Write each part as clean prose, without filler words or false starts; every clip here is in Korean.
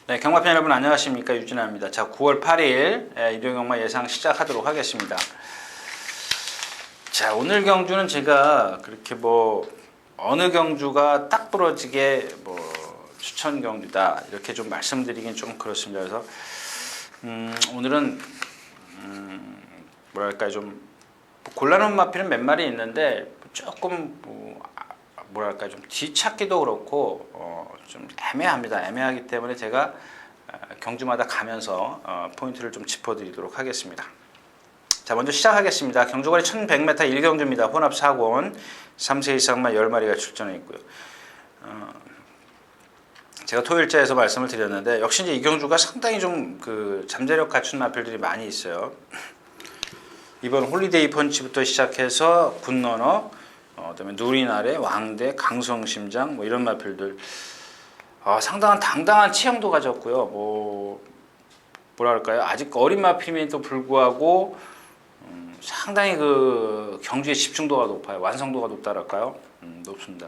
네, 경마팬 여러분 안녕하십니까, 유진아입니다. 자, 9월 8일 일요경마 예상 시작하도록 하겠습니다. 자, 오늘 경주는 제가 그렇게 어느 경주가 딱 부러지게 추천 경주다 이렇게 좀 말씀드리긴 좀 그렇습니다. 그래서 오늘은 뭐랄까 좀 곤란한 마필은 몇 마리 있는데 조금 뭐랄까 좀 뒤찾기도 그렇고 좀 애매합니다. 애매하기 때문에 제가 경주마다 가면서 포인트를 좀 짚어드리도록 하겠습니다. 자, 먼저 시작하겠습니다. 경주거리 1100m 1경주입니다. 혼합 4권 3세 이상만 10마리가 출전해 있고요. 제가 토요일자에서 말씀을 드렸는데 역시 이제 이 경주가 상당히 좀 잠재력 갖춘 마필들이 많이 있어요. 이번 홀리데이 펀치부터 시작해서 굿러너, 그다음에 누리나래, 왕대, 강성심장 이런 마필들 상당한 당당한 체형도 가졌고요. 뭐랄까요, 아직 어린 마필임에도 불구하고 상당히 경주의 집중도가 높아요. 완성도가 높다랄까요? 높습니다.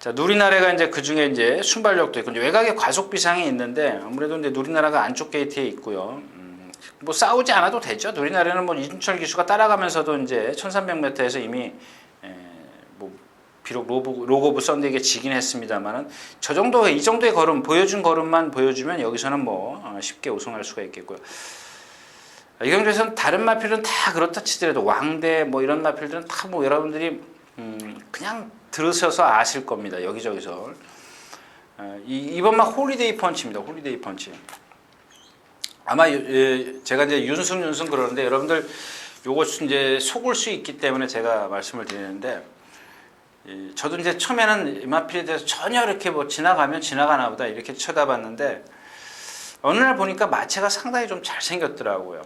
자, 누리나래가 이제 그 중에 이제 순발력도 있고 외곽에 과속 비상이 있는데 아무래도 이제 누리나라가 안쪽 게이트에 있고요. 싸우지 않아도 되죠. 누리나래는 이준철 기수가 따라가면서도 이제 1300m에서 이미 비록 로그 오브 썬데이에게 지긴 했습니다만은 이 정도의 걸음 보여준 걸음만 보여주면 여기서는 쉽게 우승할 수가 있겠고요. 이 경주에서는 다른 마필은 다 그렇다 치더라도 왕대 이런 마필들은 다 여러분들이 그냥 들으셔서 아실 겁니다. 여기저기서 이번만 홀리데이 펀치입니다. 홀리데이 펀치. 아마 제가 이제 윤승 그러는데 여러분들 요거 이제 속을 수 있기 때문에 제가 말씀을 드리는데 저도 이제 처음에는 이 마필에 대해서 전혀 이렇게 지나가면 지나가나 보다 이렇게 쳐다봤는데 어느 날 보니까 마체가 상당히 좀 잘생겼더라고요.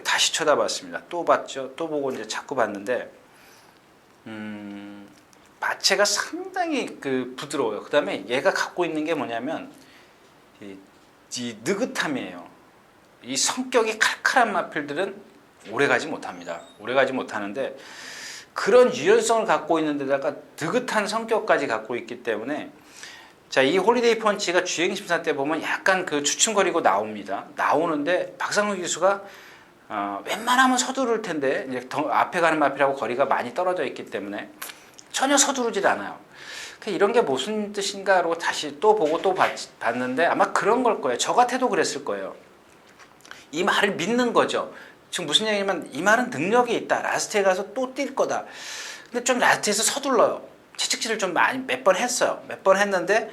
다시 쳐다봤습니다. 또 봤죠. 또 보고 이제 자꾸 봤는데 마체가 상당히 부드러워요. 그 다음에 얘가 갖고 있는 게 뭐냐면 이 느긋함이에요. 이 성격이 칼칼한 마필들은 오래가지 못합니다. 오래가지 못하는데 그런 유연성을 갖고 있는 데다가 느긋한 성격까지 갖고 있기 때문에 자, 이 홀리데이 펀치가 주행 심사 때 보면 약간 주춤거리고 나오는데 박상훈 기수가 웬만하면 서두를 텐데 이제 더 앞에 가는 마필하고 거리가 많이 떨어져 있기 때문에 전혀 서두르질 않아요. 이런 게 무슨 뜻인가로 다시 또 보고 또 봤는데 아마 그런 걸 거예요. 저 같아도 그랬을 거예요. 이 말을 믿는 거죠. 지금 무슨 얘기냐면 이 말은 능력이 있다. 라스트에 가서 또 뛸 거다. 근데 좀 라스트에서 서둘러요. 채찍질을 좀 몇 번 했어요. 몇 번 했는데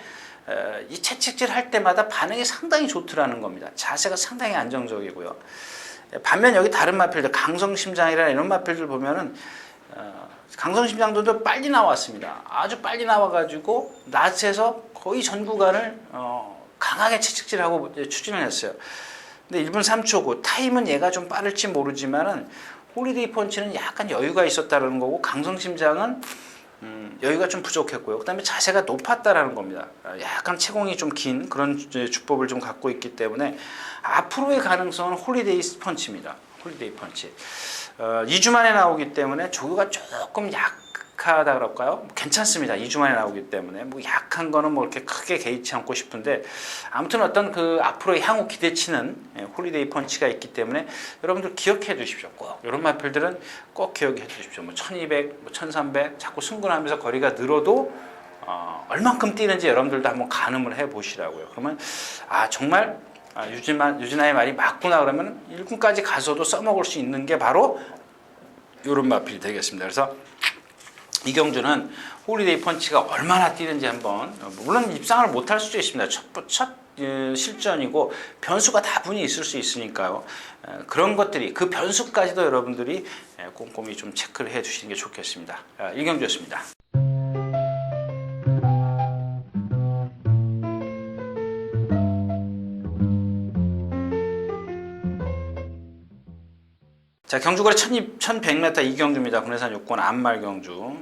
이 채찍질 할 때마다 반응이 상당히 좋더라는 겁니다. 자세가 상당히 안정적이고요. 반면 여기 다른 마필들 강성심장이라는 이런 마필들 보면은 강성심장도 빨리 나왔습니다. 아주 빨리 나와가지고 라스트에서 거의 전 구간을 강하게 채찍질하고 추진을 했어요. 근데 1분 3초고 타임은 얘가 좀 빠를지 모르지만은 홀리데이 펀치는 약간 여유가 있었다는 거고 강성심장은 여유가 좀 부족했고요. 그 다음에 자세가 높았다라는 겁니다. 약간 채공이 좀 긴 그런 주법을 좀 갖고 있기 때문에 앞으로의 가능성은 홀리데이 펀치입니다. 홀리데이 펀치. 2주 만에 나오기 때문에 조교가 조금 약하다 그럴까요? 괜찮습니다. 2주 만에 나오기 때문에 약한 거는 이렇게 크게 개의치 않고 싶은데 아무튼 어떤 앞으로의 향후 기대치는 홀리데이 펀치가 있기 때문에 여러분들 기억해 두십시오. 꼭 이런 마필들은 꼭 기억해 두십시오. 1200, 1300 자꾸 승근하면서 거리가 늘어도 얼만큼 뛰는지 여러분들도 한번 가늠을 해 보시라고요. 그러면 정말 유진아의 말이 맞구나 그러면 1군까지 가서도 써먹을 수 있는 게 바로 이런 마필이 되겠습니다. 그래서 이 경주는 홀리데이 펀치가 얼마나 뛰는지 한번 물론 입상을 못할 수도 있습니다. 첫 실전이고 변수가 다분히 있을 수 있으니까요. 그런 것들이 그 변수까지도 여러분들이 꼼꼼히 좀 체크를 해 주시는 게 좋겠습니다. 이 경주였습니다. 자, 경주거리 1100m 이경주입니다. 군해산 6권 안말 경주.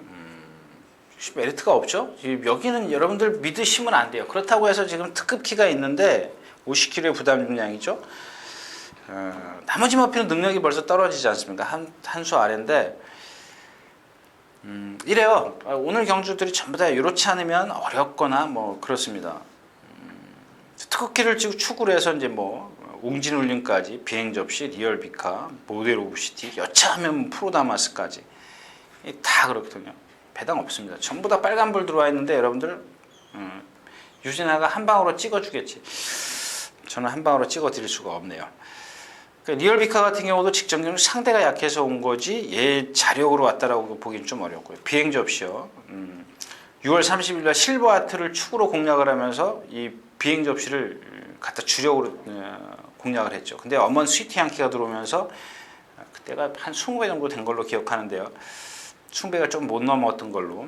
메리트가 없죠? 여기는 여러분들 믿으시면 안 돼요. 그렇다고 해서 지금 특급 키가 있는데 50kg의 부담 중량이죠. 나머지 마필은 능력이 벌써 떨어지지 않습니까? 한 수 아래인데 이래요. 오늘 경주들이 전부 다 이렇지 않으면 어렵거나 그렇습니다. 특허키를 지금 추구를 해서 이제 뭐 웅진울림까지 비행 접시, 리얼 비카, 모델 오브 시티, 여차하면 프로다마스까지 다 그렇거든요. 배당 없습니다. 전부 다 빨간불 들어와 있는데 여러분들 유진아가 한 방으로 찍어주겠지. 저는 한 방으로 찍어드릴 수가 없네요. 그러니까 리얼 비카 같은 경우도 직전 경쟁 상대가 약해서 온 거지 얘 자력으로 왔다라고 보기는 좀 어렵고요. 비행 접시요. 6월 30일 날 실버 아트를 축으로 공략을 하면서 이 비행 접시를 갖다 주력으로 공략을 했죠. 근데 엄원 스위트 양키가 들어오면서 그때가 한 20배 정도 된 걸로 기억하는데요. 20배가 좀 못 넘었던 걸로.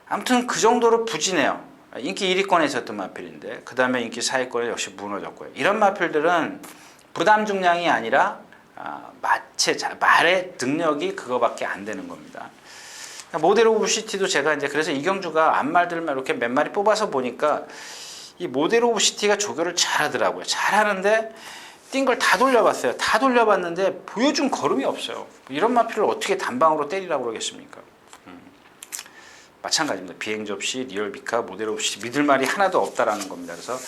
아무튼 그 정도로 부진해요. 인기 1위권에 있었던 마필인데 그 다음에 인기 4위권에 역시 무너졌고요. 이런 마필들은 부담 중량이 아니라 말의 능력이 그거밖에 안 되는 겁니다. 모델 오브 시티도 제가 이제 그래서 이경주가 앞말들만 이렇게 몇 마리 뽑아서 보니까 이 모델 오브 시티가 조교를 잘하더라고요. 잘하는데 뛴 걸 다 돌려봤어요. 다 돌려봤는데 보여준 걸음이 없어요. 이런 마필을 어떻게 단방으로 때리라고 그러겠습니까? 마찬가지입니다. 비행 접시, 리얼 비카, 모델 오브 시티 믿을 말이 하나도 없다라는 겁니다. 그래서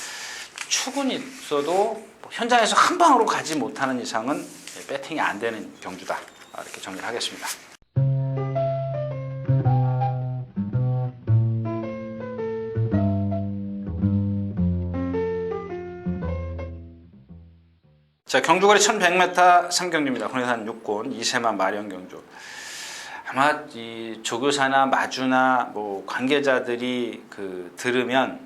축은 있어도 현장에서 한 방으로 가지 못하는 이상은 배팅이 안 되는 경주다. 이렇게 정리를 하겠습니다. 자, 경주거리 1100m 3경주입니다. 군의산 6권 이세만 마련 경주. 아마 이 조교사나 마주나 뭐 관계자들이 들으면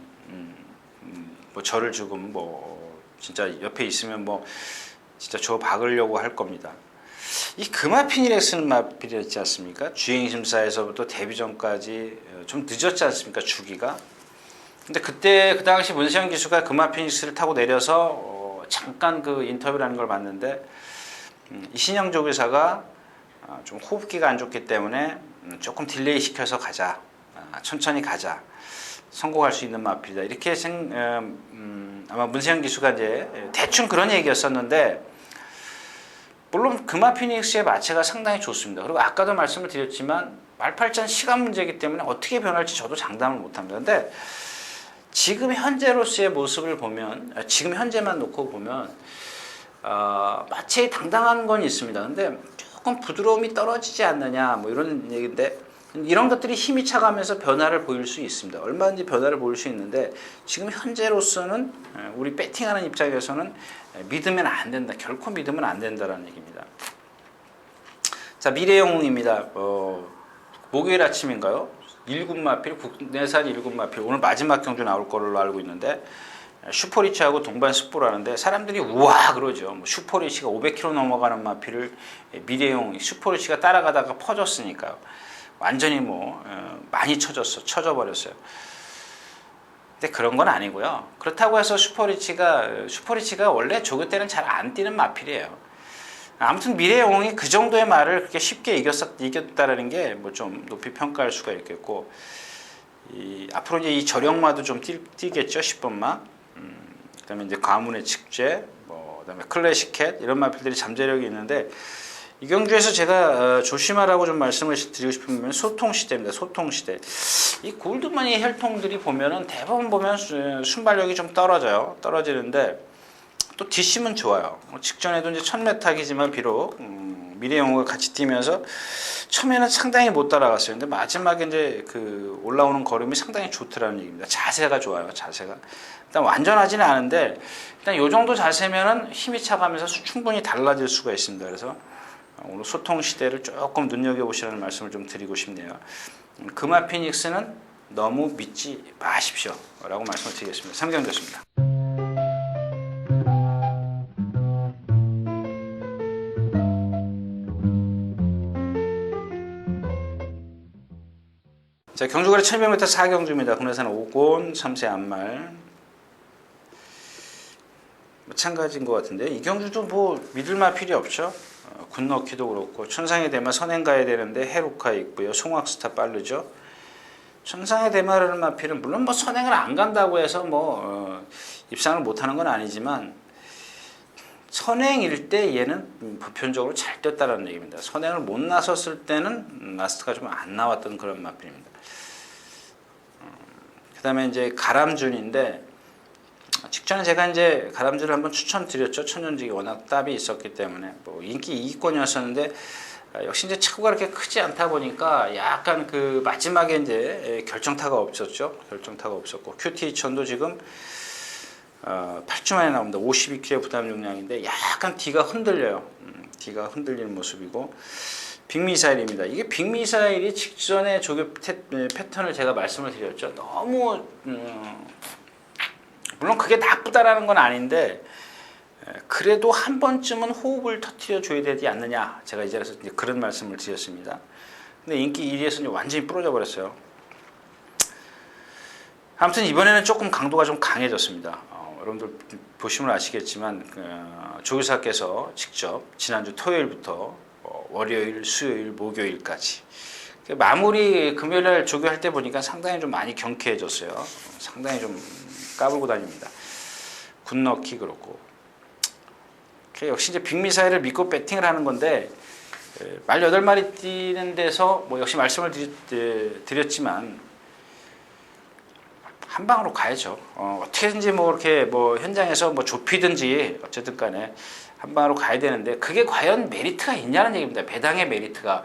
뭐 저를 지금 뭐 진짜 옆에 있으면 뭐 진짜 저 박으려고 할 겁니다. 이 금화핀이라고 쓰는 마필이 있지 않습니까? 주행심사에서부터 데뷔전까지 좀 늦었지 않습니까? 주기가. 근데 그때 그 당시 문세영 기수가 금화피닉스를 타고 내려서 잠깐 그 인터뷰라는 걸 봤는데 이신영 조교사가 좀 호흡기가 안 좋기 때문에 조금 딜레이 시켜서 가자, 천천히 가자, 성공할 수 있는 마필이다. 이렇게 아마 문세영 기수가 이제 대충 그런 얘기였었는데 물론 금화피닉스의 마체가 상당히 좋습니다. 그리고 아까도 말씀을 드렸지만 말팔자는 시간 문제이기 때문에 어떻게 변할지 저도 장담을 못합니다. 근데 지금 현재로서의 모습을 보면 지금 현재만 놓고 보면 마체에 당당한 건 있습니다. 근데 조금 부드러움이 떨어지지 않느냐 뭐 이런 얘기인데 이런 것들이 힘이 차가면서 변화를 보일 수 있습니다. 얼마든지 변화를 보일 수 있는데 지금 현재로서는 우리 배팅하는 입장에서는 믿으면 안 된다. 결코 믿으면 안 된다라는 얘기입니다. 자, 미래영웅입니다. 목요일 아침인가요? 1군 마필, 국내산 1군 마필 오늘 마지막 경주 나올 걸로 알고 있는데 슈퍼리치하고 동반 습보라는데 사람들이 우와 그러죠. 뭐 슈퍼리치가 500km 넘어가는 마필을 미래영 슈퍼리치가 따라가다가 퍼졌으니까요. 완전히 뭐 많이 쳐져 버렸어요. 근데 그런 건 아니고요. 그렇다고 해서 슈퍼리치가 원래 조교 때는 잘 안 뛰는 마필이에요. 아무튼 미래영웅이 그 정도의 말을 그렇게 쉽게 이겼다라는 게 뭐 좀 높이 평가할 수가 있겠고 앞으로 이제 이 저력마도 좀 뛰겠죠. 10번마. 그다음에 이제 가문의 직제, 그다음에 클래식캣 이런 마필들이 잠재력이 있는데 이 경주에서 제가 조심하라고 좀 말씀을 드리고 싶은 건 소통 시대입니다. 소통 시대. 이 골드머니 혈통들이 보면은 대부분 보면 순발력이 좀 떨어져요. 떨어지는데 또 뒷심은 좋아요. 직전에도 이제 1000m이지만 비록 미래영웅과 같이 뛰면서 처음에는 상당히 못 따라갔어요. 근데 마지막에 이제 그 올라오는 걸음이 상당히 좋더라는 얘기입니다. 자세가 좋아요. 자세가. 일단 완전하지는 않은데 일단 요 정도 자세면은 힘이 차가면서 충분히 달라질 수가 있습니다. 그래서 오늘 소통 시대를 조금 눈여겨보시라는 말씀을 좀 드리고 싶네요. 금화 피닉스는 너무 믿지 마십시오. 라고 말씀을 드리겠습니다. 삼경주였습니다. 자, 경주거리 1200m 4경주입니다. 국내산 5곤 3세 안말. 마찬가지인 것 같은데 이 경주도 뭐 믿을 마필이 없죠. 굿너키도 그렇고 천상의 대마 선행 가야 되는데 헤루카 있고요. 송악스타 빠르죠. 천상의 대마라는 마필은 물론 뭐 선행을 안 간다고 해서 입상을 못하는 건 아니지만 선행일 때 얘는 보편적으로 잘 뛰었다는 얘기입니다. 선행을 못 나섰을 때는 라스트가 좀 안 나왔던 그런 마필입니다. 그 다음에 이제 가람준인데 직전에 제가 이제 가람쥐를 한번 추천드렸죠. 천연직이 워낙 답이 있었기 때문에 뭐 인기 2위권이었었는데 역시 이제 체구가 그렇게 크지 않다 보니까 약간 그 마지막에 이제 결정타가 없었죠. 결정타가 없었고 큐티2000도 지금 8주 만에 나옵니다. 52kg 부담 용량인데 약간 D가 흔들려요. D가 흔들리는 모습이고 빅미사일입니다. 이게 빅미사일이 직전에 조교 패턴을 제가 말씀을 드렸죠. 너무 물론 그게 나쁘다라는 건 아닌데 그래도 한 번쯤은 호흡을 터뜨려 줘야 되지 않느냐. 제가 이제 그런 말씀을 드렸습니다. 근데 인기 1위에서 완전히 부러져 버렸어요. 아무튼 이번에는 조금 강도가 좀 강해졌습니다. 여러분들 보시면 아시겠지만 조교사께서 직접 지난주 토요일부터 월요일, 수요일, 목요일까지 마무리 금요일날 조교할 때 보니까 상당히 좀 많이 경쾌해졌어요. 상당히 좀 까불고 다닙니다. 굿너키 그렇고 역시 이제 빅미사일을 믿고 배팅을 하는 건데 말 8마리 뛰는 데서 뭐 역시 말씀을 드렸지만 한 방으로 가야죠. 어떻게든지 뭐 이렇게 뭐 현장에서 뭐 좁히든지 어쨌든 간에 한 방으로 가야 되는데 그게 과연 메리트가 있냐는 얘기입니다. 배당의 메리트가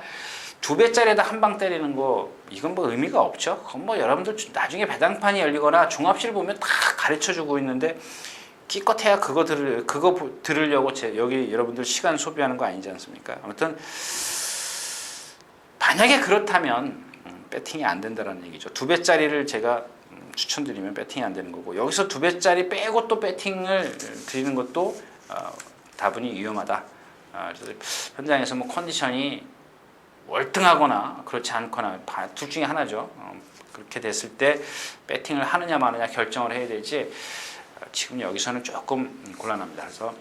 2배짜리에다 한 방 때리는 거 이건 뭐 의미가 없죠. 그건 뭐 여러분들 나중에 배당판이 열리거나 종합실 보면 다 가르쳐 주고 있는데 기껏해야 그거 들으려고 여기 여러분들 시간 소비하는 거 아니지 않습니까? 아무튼 만약에 그렇다면 배팅이 안 된다는 얘기죠. 2배짜리를 제가 추천드리면 배팅이 안 되는 거고 여기서 2배짜리 빼고 또 배팅을 드리는 것도 다분히 위험하다. 그래서 현장에서 뭐 컨디션이 월등하거나 그렇지 않거나 둘 중에 하나죠. 그렇게 됐을 때 배팅을 하느냐 마느냐 결정을 해야 되지 지금 여기서는 조금 곤란합니다. 그래서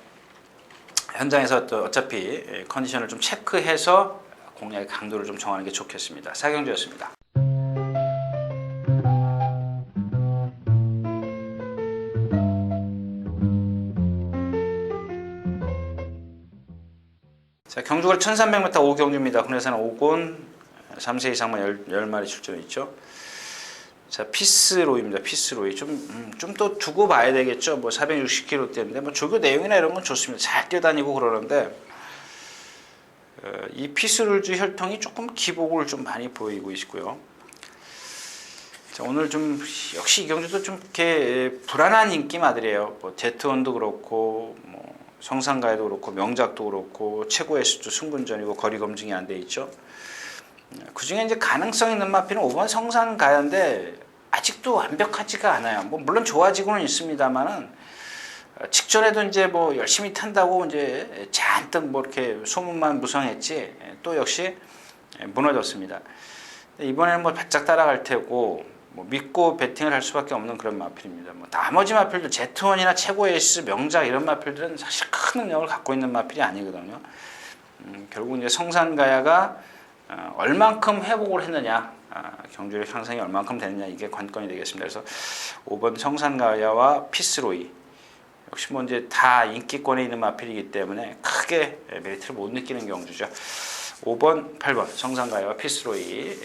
현장에서 또 어차피 컨디션을 좀 체크해서 공략의 강도를 좀 정하는 게 좋겠습니다. 사경주였습니다. 자, 경주가 1300m 5경주입니다. 국내에서는 5곤 3세 이상만 10마리 출전해 있죠. 자, 피스로이입니다. 피스로이 좀 또 두고 봐야 되겠죠. 뭐 460kg대인데 뭐 조교 내용이나 이런 건 좋습니다. 잘 뛰어다니고 그러는데 이 피스룰즈 혈통이 조금 기복을 좀 많이 보이고 있고요. 자, 오늘 좀 역시 이 경주도 좀 이렇게 불안한 인기마들이에요. 뭐 제트원도 그렇고 뭐 성산가에도 그렇고 명작도 그렇고 최고의 수주 승군전이고 거리 검증이 안 돼 있죠. 그 중에 이제 가능성 있는 마필은 5번 성산가야인데 아직도 완벽하지가 않아요. 뭐 물론 좋아지고는 있습니다만은 직전에도 이제 뭐 열심히 탄다고 이제 잔뜩 뭐 이렇게 소문만 무성했지 또 역시 무너졌습니다. 이번에는 뭐 바짝 따라갈 테고 뭐 믿고 배팅을 할 수밖에 없는 그런 마필입니다. 뭐 나머지 마필도 제트원이나 최고의 에이스 명작 이런 마필들은 사실 큰 능력을 갖고 있는 마필이 아니거든요. 결국 이제 성산가야가 얼만큼 회복을 했느냐, 경주의 향상이 얼만큼 되느냐 이게 관건이 되겠습니다. 그래서 5번 성산가야와 피스로이 역시 뭐 이제 다 인기권에 있는 마필이기 때문에 크게 메리트를 못 느끼는 경주죠. 5번, 8번 성산가야와 피스로이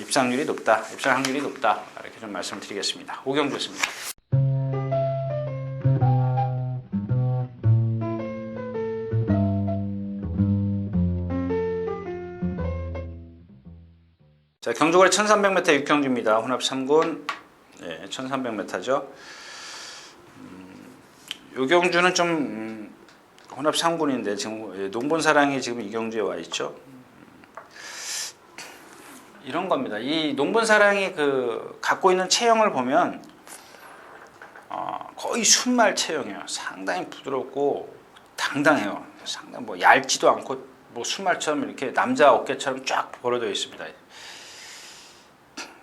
입상률이 높다, 입상 확률이 높다 이렇게 좀 말씀을 드리겠습니다. 오경주였습니다. 자, 경주거리 1300m 육경주입니다. 혼합 3군 1300m죠. 요 경주는 좀 혼합 3군인데 지금 농본사랑이 지금 이 경주에 와 있죠. 이런 겁니다. 이 농본사랑이 갖고 있는 체형을 보면 거의 순말 체형이에요. 상당히 부드럽고 당당해요. 상당히 뭐 얇지도 않고 뭐 순말처럼 이렇게 남자 어깨처럼 쫙 벌어져 있습니다.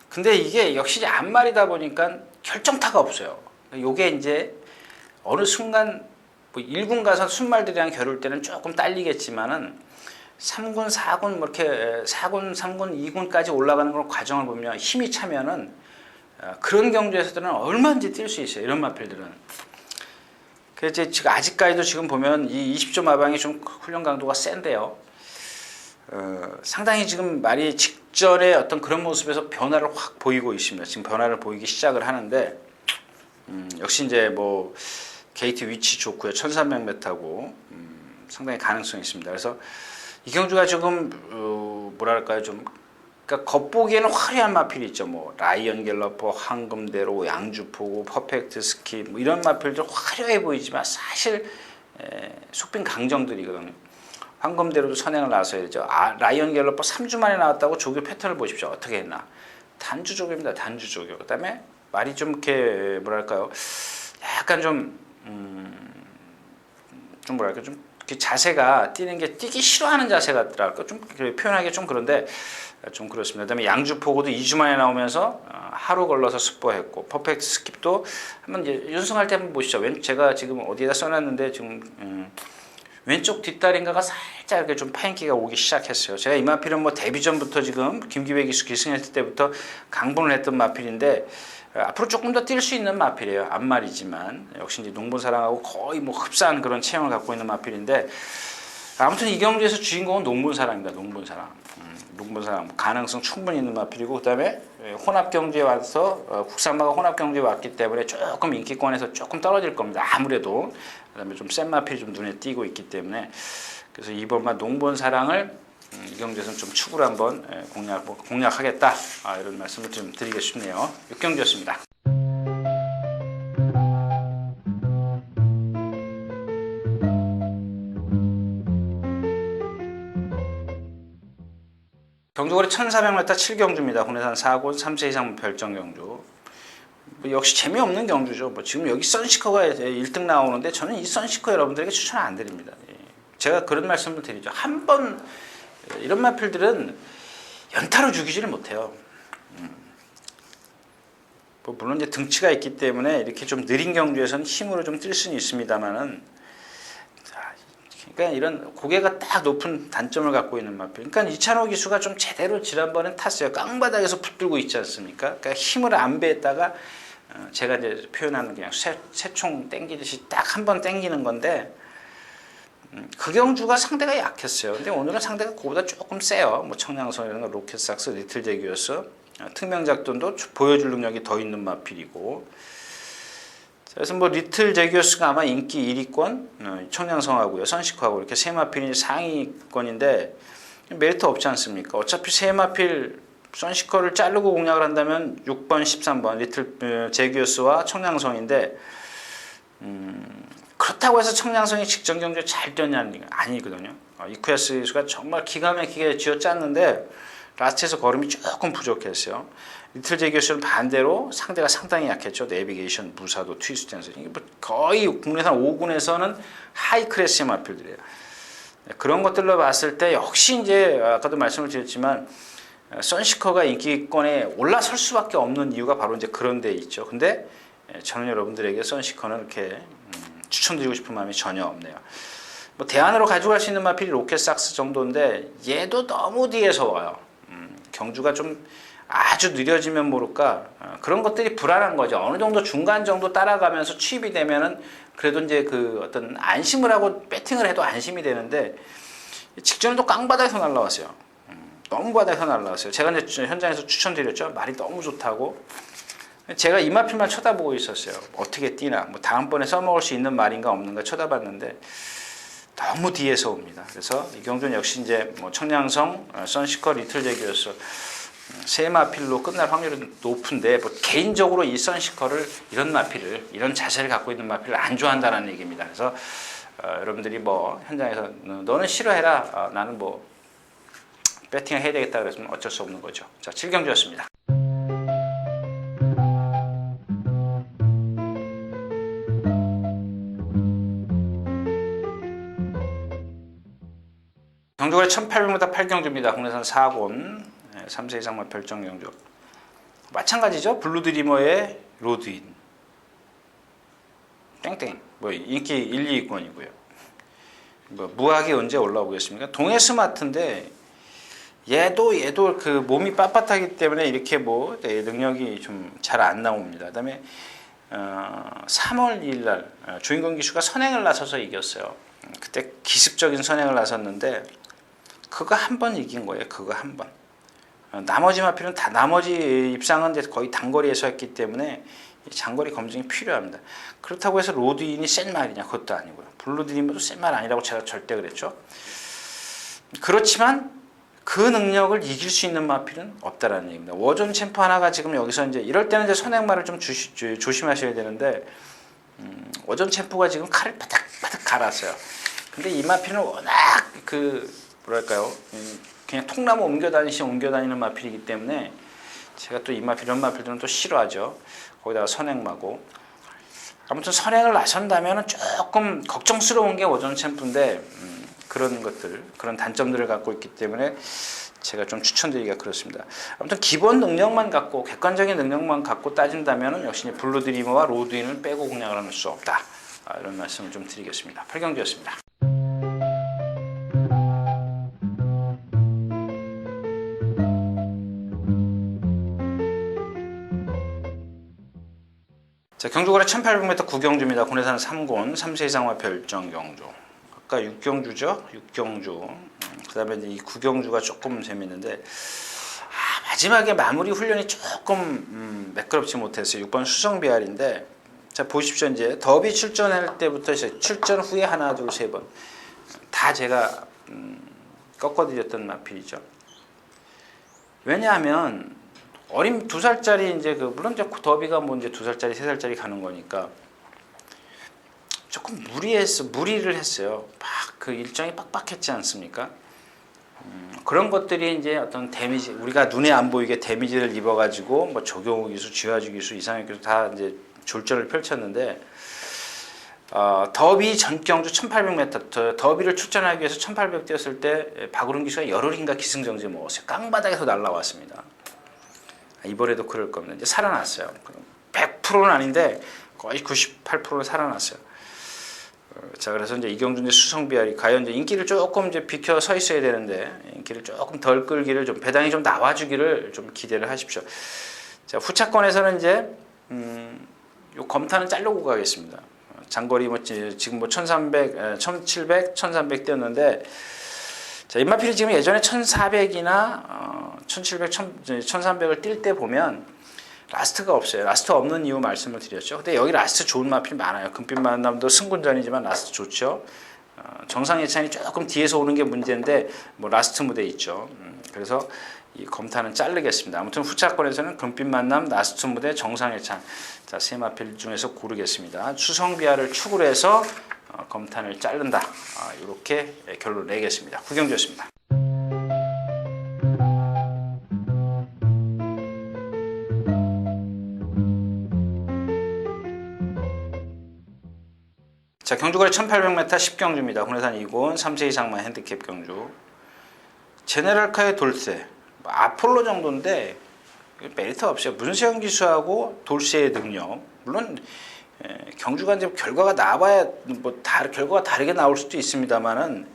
근데 이게 역시 앞말이다 보니까 결정타가 없어요. 요게 이제 어느 순간 뭐 1군 가서 순말들이랑 겨룰 때는 조금 딸리겠지만은 3군, 4군 뭐 이렇게 4군, 3군, 2군까지 올라가는 그런 과정을 보면 힘이 차면은 그런 경주에서들은 얼마든지 뛸 수 있어요. 이런 마필들은. 그래서 지금 아직까지도 지금 보면 이 20조 마방이 좀 훈련 강도가 센데요. 상당히 지금 말이 직전에 어떤 그런 모습에서 변화를 확 보이고 있습니다. 지금 변화를 보이기 시작을 하는데 역시 이제 뭐 게이트 위치 좋고요. 1300m고 상당히 가능성이 있습니다. 그래서 이 경주가 지금 뭐랄까요, 좀 그러니까 겉보기에는 화려한 마필이 있죠. 뭐 라이언 갤러퍼, 황금대로, 양주포고, 퍼펙트 스키 뭐 이런 마필들 화려해 보이지만 사실 속빈 강정들이거든요. 황금대로도 선행을 나서야죠. 라이언 갤러퍼 3주 만에 나왔다고 조교 패턴을 보십시오. 어떻게 했나? 단주조교입니다. 단주조교. 그다음에 말이 좀 이렇게 뭐랄까요, 약간 좀 뭐랄까 좀 자세가 뛰는 게 뛰기 싫어하는 자세 같더라고요. 좀 표현하기 좀 그런데 좀 그렇습니다. 그다음에 양주포고도 2주 만에 나오면서 하루 걸러서 습보했고, 퍼펙트 스킵도 한번 이제 연승할 때 한번 보시죠. 제가 지금 어디에다 써놨는데 지금 왼쪽 뒷다리인가가 살짝 이렇게 좀 파인기가 오기 시작했어요. 제가 이 마필은 뭐 데뷔 전부터 지금 김기배 기수 기승했을 때부터 강분을 했던 마필인데 앞으로 조금 더 뛸 수 있는 마필이에요. 앞말이지만 역시 이제 농본사랑하고 거의 뭐 흡사한 그런 체형을 갖고 있는 마필인데 아무튼 이 경주에서 주인공은 농본사랑입니다. 농본사랑. 농본사랑 가능성 충분히 있는 마필이고, 그다음에 혼합 경주에 와서 국산마가 혼합 경주에 왔기 때문에 조금 인기권에서 조금 떨어질 겁니다. 아무래도. 그다음에 좀 센 마필이 좀 눈에 띄고 있기 때문에 그래서 이번만 농본사랑을 이 경주에서는 좀 축으로 한번 공략하겠다, 이런 말씀을 좀 드리고 싶네요. 6경주였습니다. 경주거리 1400m 7경주입니다. 국내산 4곤 3세 이상 별정 경주. 뭐 역시 재미없는 경주죠. 뭐 지금 여기 선시커가 1등 나오는데 저는 이 선시커 여러분들에게 추천 안 드립니다. 제가 그런 말씀을 드리죠. 한번 이런 마필들은 연타로 죽이지를 못해요. 뭐 물론 이제 등치가 있기 때문에 이렇게 좀 느린 경주에서는 힘으로 좀 뛸 수는 있습니다만은, 그러니까 이런 고개가 딱 높은 단점을 갖고 있는 마필. 그러니까 이찬호 기수가 좀 제대로 지난번엔 탔어요. 깡바닥에서 붙들고 있지 않습니까? 그러니까 힘을 안 배했다가 제가 이제 표현하는 그냥 새총 땡기듯이 딱 한 번 땡기는 건데, 그 경주가 상대가 약했어요. 근데 오늘은 상대가 그보다 조금 세요. 뭐 청량선이라든가 로켓삭스, 리틀 제기어스, 특명작전도 보여줄 능력이 더 있는 마필이고, 그래서 뭐 리틀 제기어스가 아마 인기 1위권, 청량성하고요, 선시커하고 이렇게 세 마필이 상위권인데 메리트 없지 않습니까? 어차피 세 마필 선시커를 자르고 공략을 한다면 6번, 13번 리틀 제기어스와 청량성인데, 그렇다고 해서 청량성이 직전 경주에 잘 뛰었냐는 게 아니거든요. 이쿠야스 기수가 정말 기가 막히게 쥐어짰는데 라스트에서 걸음이 조금 부족했어요. 리틀 제기어스는 반대로 상대가 상당히 약했죠. 내비게이션, 무사도, 트위스트 댄스. 거의 국내산 5군에서는 하이 클래스의 마필들이에요. 그런 것들로 봤을 때 역시 이제 아까도 말씀을 드렸지만 선시커가 인기권에 올라설 수밖에 없는 이유가 바로 이제 그런 데 있죠. 근데 저는 여러분들에게 선시커는 이렇게 추천드리고 싶은 마음이 전혀 없네요. 뭐 대안으로 가져갈 수 있는 마필이 로켓삭스 정도인데 얘도 너무 뒤에서 와요. 경주가 좀 아주 느려지면 모를까 그런 것들이 불안한 거죠. 어느 정도 중간 정도 따라가면서 취입이 되면은 그래도 이제 그 어떤 안심을 하고 배팅을 해도 안심이 되는데 직전에도 깡바닥에서 날라왔어요. 너무 바닥에서 날라왔어요. 제가 이제 현장에서 추천드렸죠. 말이 너무 좋다고. 제가 이 마필만 쳐다보고 있었어요. 어떻게 뛰나, 뭐 다음번에 써먹을 수 있는 말인가 없는가 쳐다봤는데 너무 뒤에서 옵니다. 그래서 이 경주는 역시 이제 뭐 청량성, 선시커, 리틀 제기어스 세 마필로 끝날 확률은 높은데 뭐 개인적으로 이 선시커를 이런 마필을 이런 자세를 갖고 있는 마필을 안 좋아한다는 얘기입니다. 그래서 여러분들이 뭐 현장에서 너는 싫어해라, 나는 뭐 배팅을 해야 되겠다 그랬으면 어쩔 수 없는 거죠. 자, 7경주였습니다. 경주거리 1800m 8경주입니다. 국내산 4곤 3세 이상만 별정 경주. 마찬가지죠. 블루드리머의 로드인 땡땡 뭐 인기 1, 2위권이고요. 뭐 무학이 언제 올라오겠습니까? 동해 스마트인데 얘도 그 몸이 빳빳하기 때문에 이렇게 뭐 능력이 좀 잘 안 나옵니다. 그다음에 3월 2일 날 조인권 기수가 선행을 나서서 이겼어요. 그때 기습적인 선행을 나섰는데 그거 한 번 이긴 거예요. 그거 한 번. 나머지 마필은 다 나머지 입상은 이제 거의 단거리에서 했기 때문에 장거리 검증이 필요합니다. 그렇다고 해서 로드인이 센 말이냐? 그것도 아니고요. 블루드림도 센 말 아니라고 제가 절대 그랬죠. 그렇지만 그 능력을 이길 수 있는 마필은 없다라는 얘기입니다. 워존 챔프 하나가 지금 여기서 이제 이럴 때는 이제 선행말을 좀 조심하셔야 되는데 워존 챔프가 지금 칼을 바닥바닥 갈았어요. 근데 이 마필은 워낙 그 뭐랄까요? 그냥 통나무 옮겨 다니는 마필이기 때문에 제가 또 이 마필 이런 마필들은 또 싫어하죠. 거기다가 선행마고 아무튼 선행을 나선다면 조금 걱정스러운 게 워존 챔프인데 그런 것들 그런 단점들을 갖고 있기 때문에 제가 좀 추천드리기가 그렇습니다. 아무튼 기본 능력만 갖고 객관적인 능력만 갖고 따진다면 역시 블루드리머와 로드인을 빼고 공략을 할 수 없다. 이런 말씀을 좀 드리겠습니다. 팔경주였습니다. 자, 경주거래 1800m 구경주입니다. 군에서는 3곤 3세 이상화 별정 경주. 아까 6경주죠. 6경주. 그 다음에 이 9경주가 조금 재밌는데 마지막에 마무리 훈련이 조금 매끄럽지 못했어요. 6번 수성비알인데 자 보십시오. 이제 더비 출전할 때부터 출전 후에 하나 둘 세 번 다 제가 꺾어드렸던 마필이죠. 왜냐하면 어린 2살짜리 이제 물론 이제 더비가 뭐 이제 2살짜리 3살짜리 가는 거니까 조금 무리를 했어요. 막 그 일정이 빡빡했지 않습니까? 그런 것들이 이제 어떤 데미지 우리가 눈에 안 보이게 데미지를 입어가지고 뭐 조경호 기수, 지화주 기수, 이상혁 기수 다 이제 졸전을 펼쳤는데 더비 전경주 1800m 더비를 출전하기 위해서 1800 뛰었을 때 박우른 기수가 열흘인가 기승전지 먹었어요. 깡바닥에서 날라왔습니다. 이번에도 그럴 겁니다. 이제 살아났어요. 100%는 아닌데 거의 98%는 살아났어요. 자, 그래서 이제 이경준 수성비알이 과연 이제 인기를 조금 이제 비켜 서 있어야 되는데 인기를 조금 덜 끌기를 좀 배당이 좀 나와주기를 좀 기대를 하십시오. 자, 후차권에서는 이제 요 검탄은 자르고 가겠습니다. 장거리 뭐 지금 뭐 1300, 1700, 1300 뛰었는데 자, 임마필이 지금 예전에 1400이나 1700, 1300을 뛸 때 보면 라스트가 없어요. 라스트 없는 이유 말씀을 드렸죠. 근데 여기 라스트 좋은 마필 많아요. 금빛 만남도 승군전이지만 라스트 좋죠. 정상 예찬이 조금 뒤에서 오는 게 문제인데 뭐 라스트 무대 있죠. 그래서 이 검탄은 자르겠습니다. 아무튼 후차권에서는 금빛 만남, 라스트 무대, 정상 예찬 자, 세 마필 중에서 고르겠습니다. 추성비아를 축으로 해서 검탄을 자른다. 이렇게 결론을 내겠습니다. 구경주였습니다. 자, 경주거래 1800m 10경주입니다. 군에산 2곤 3세 이상만 핸디캡 경주. 제네랄카의 돌세 아폴로 정도인데 메리트 없어요. 문세영 기수하고 돌세의 능력 물론 경주가 이제 결과가 나와야 뭐 결과가 다르게 나올 수도 있습니다만은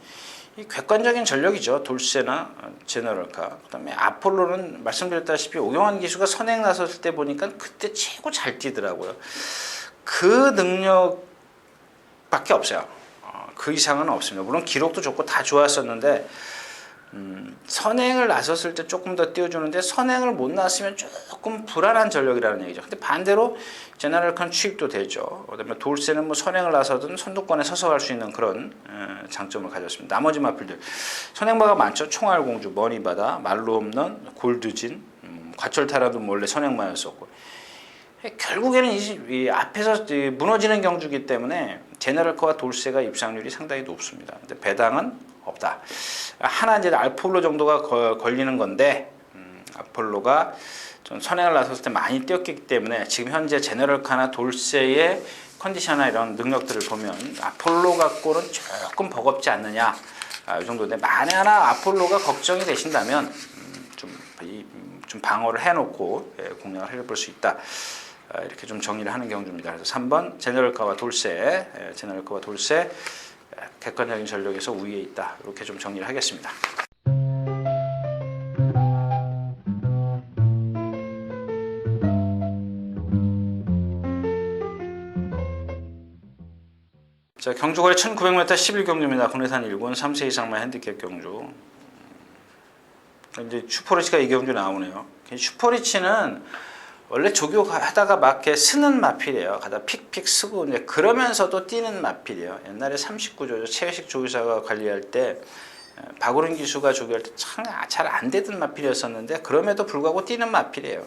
이 객관적인 전력이죠. 돌세나 제네랄카. 그다음에 아폴로는 말씀드렸다시피 오경환 기수가 선행 나섰을 때 보니까 그때 최고 잘 뛰더라고요. 그 능력 밖에 없어요. 그 이상은 없습니다. 물론 기록도 좋고 다 좋았었는데 선행을 나섰을 때 조금 더 띄워주는데 선행을 못 나왔으면 조금 불안한 전력이라는 얘기죠. 근데 반대로 제너럴카는 취입도 되죠. 그다음에 돌세는 뭐 선행을 나서든 선두권에 서서 갈 수 있는 그런 장점을 가졌습니다. 나머지 마필들 선행마가 많죠. 총알공주, 머니바다, 말로 없는 골드진, 과철타라도 원래 선행마였었고 결국에는 이 앞에서 무너지는 경주기 때문에 제너럴카와 돌세가 입상률이 상당히 높습니다. 근데 배당은 없다. 하나 이제 알폴로 정도가 걸리는 건데 아폴로가 좀 선행을 나섰을 때 많이 뛰었기 때문에 지금 현재 제너럴카나 돌세의 컨디션이나 이런 능력들을 보면 아폴로 갖고는 조금 버겁지 않느냐 이 정도인데 만에 하나 아폴로가 걱정이 되신다면 좀 방어를 해놓고 공략을 해볼 수 있다. 이렇게 좀 정리를 하는 경주입니다. 그래서 3번 제너럴카와 돌세, 객관적인 전력에서 우위에 있다. 이렇게 좀 정리를 하겠습니다. 자, 경주거래 1900m 11경주입니다. 국내산 1군 3세 이상만 핸디캡 경주. 이제 슈퍼리치가 이경주 나오네요. 슈퍼리치는 원래 조교하다가 막 이렇게 쓰는 마필이에요. 가다 픽픽 쓰고 이제 그러면서도 뛰는 마필이에요. 옛날에 39조죠. 최회식 조교사가 관리할 때 박오른 기수가 조교할 때 참 잘 안 되던 마필이었었는데 그럼에도 불구하고 뛰는 마필이에요.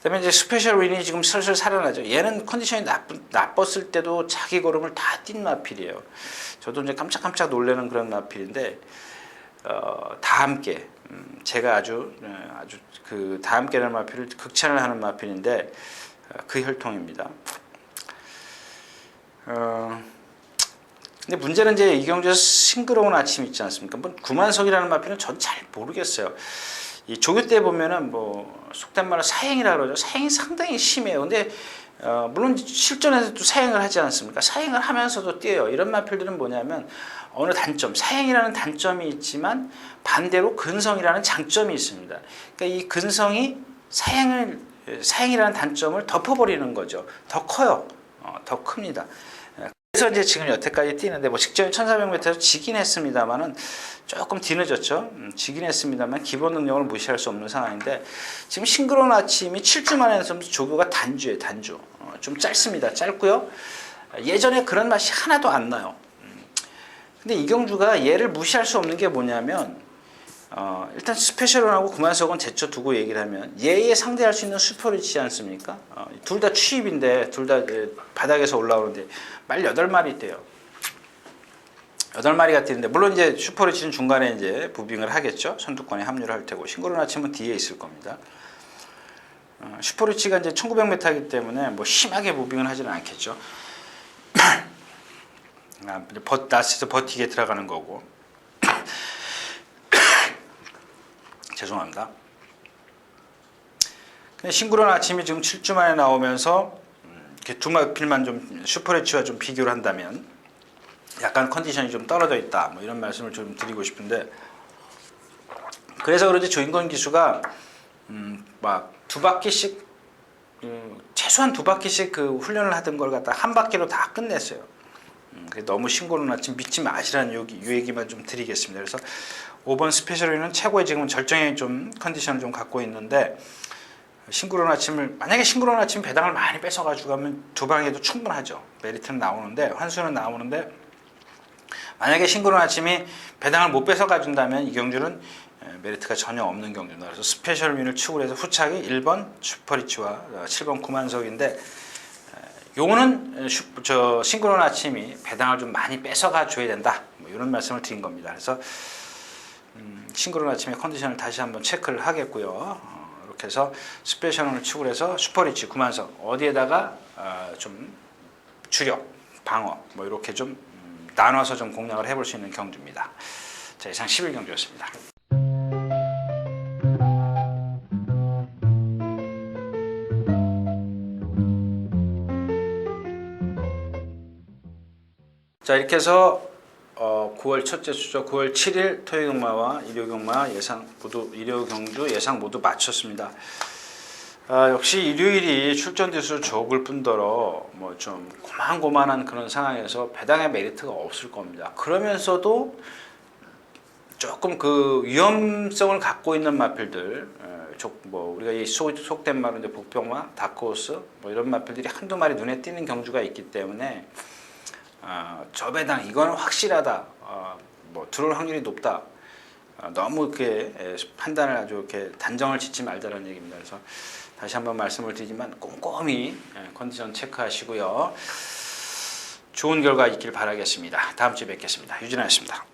그다음에 이제 스페셜 윈이 지금 슬슬 살아나죠. 얘는 컨디션이 나빴을 때도 자기 걸음을 다 뛴 마필이에요. 저도 이제 깜짝깜짝 놀라는 그런 마필인데 다 함께 제가 아주 그 다 함께라는 마필을 극찬을 하는 마필인데 그 혈통입니다. 근데 문제는 이제 이경주에서 싱그러운 아침 있지 않습니까? 뭐 구만석이라는 마필은 전 잘 모르겠어요. 이 조교 때 보면은 뭐 속된 말로 사행이라 그러죠. 사행이 상당히 심해요. 근데 물론 실전에서도 사행을 하지 않습니까? 사행을 하면서도 뛰어요. 이런 마필들은 뭐냐면 어느 단점, 사행이라는 단점이 있지만 반대로 근성이라는 장점이 있습니다. 그러니까 이 근성이 사행이라는 단점을 덮어버리는 거죠. 더 커요. 더 큽니다. 그래서 이제 지금 여태까지 뛰는데 뭐 직전에 1400m에서 지긴 했습니다만은 조금 뒤늦었죠. 지긴 했습니다만 기본 능력을 무시할 수 없는 상황인데 지금 싱그러운 아침이 7주 만에 조교가 단주예요. 단주. 좀 짧습니다. 짧고요. 예전에 그런 맛이 하나도 안 나요. 근데 이경주가 얘를 무시할 수 없는 게 뭐냐면 일단 스페셜원하고 구만석은 제쳐 두고 얘기를 하면 얘에 상대할 수 있는 슈퍼리치지 않습니까? 둘 다 취입인데 둘 다 바닥에서 올라오는데 말 8마리 뛰어요. 8마리가 뛰는데 물론 이제 슈퍼리치는 중간에 이제 부빙을 하겠죠. 선두권에 합류를 할 테고 싱그러운 아침은 뒤에 있을 겁니다. 슈퍼리치가 이제 1900m이기 때문에 뭐 심하게 무빙을 하지는 않겠죠. 낯에서 버티게 들어가는 거고. 죄송합니다. 근데 싱그러운 아침이 지금 7주 만에 나오면서 이렇게 두 마필만 좀 슈퍼리치와 좀 비교를 한다면 약간 컨디션이 좀 떨어져 있다. 뭐 이런 말씀을 좀 드리고 싶은데 그래서 그런지 조인권 기수가 막 2바퀴씩 최소한 2바퀴씩 그 훈련을 하던 걸 갖다 한 바퀴로 다 끝냈어요. 너무 싱그러운 아침 믿지 마시라는 요 얘기만 좀 드리겠습니다. 그래서 5번 스페셜리는 최고의 지금 절정의 좀 컨디션을 좀 갖고 있는데 싱그러운 아침을 만약에 싱그러운 아침 배당을 많이 뺏어가지고 가면 두 방에도 충분하죠. 메리트는 나오는데 환수는 나오는데 만약에 싱그러운 아침이 배당을 못 뺏어가준다면 이경주는 메리트가 전혀 없는 경주입니다. 그래서 스페셜 윈을 추구해서 후착이 1번 슈퍼리치와 7번 구만석인데 요거는 싱그러운 아침이 배당을 좀 많이 뺏어가 줘야 된다. 뭐 이런 말씀을 드린 겁니다. 그래서 싱그러운 아침의 컨디션을 다시 한번 체크를 하겠고요. 이렇게 해서 스페셜을 추구해서 슈퍼리치 구만석 어디에다가 좀 주력, 방어 뭐 이렇게 좀 나눠서 좀 공략을 해볼 수 있는 경주입니다. 자, 이상 11경주였습니다. 자, 이렇게 해서 9월 첫째 주죠. 9월 7일 토요경마와 일요경마 예상 모두 일요경주 예상 모두 마쳤습니다. 역시 일요일이 출전 대수 적을 뿐더러 뭐 좀 고만고만한 그런 상황에서 배당의 메리트가 없을 겁니다. 그러면서도 조금 그 위험성을 갖고 있는 마필들, 뭐 우리가 이 속된 말로 이제 복병마, 다크호스 뭐 이런 마필들이 한두 마리 눈에 띄는 경주가 있기 때문에 저 배당 이거는 확실하다, 뭐 들어올 확률이 높다. 너무 이렇게 판단을 아주 이렇게 단정을 짓지 말자라는 얘기입니다. 그래서 다시 한번 말씀을 드리지만 꼼꼼히 컨디션 체크하시고요. 좋은 결과 있길 바라겠습니다. 다음 주에 뵙겠습니다. 유진아였습니다.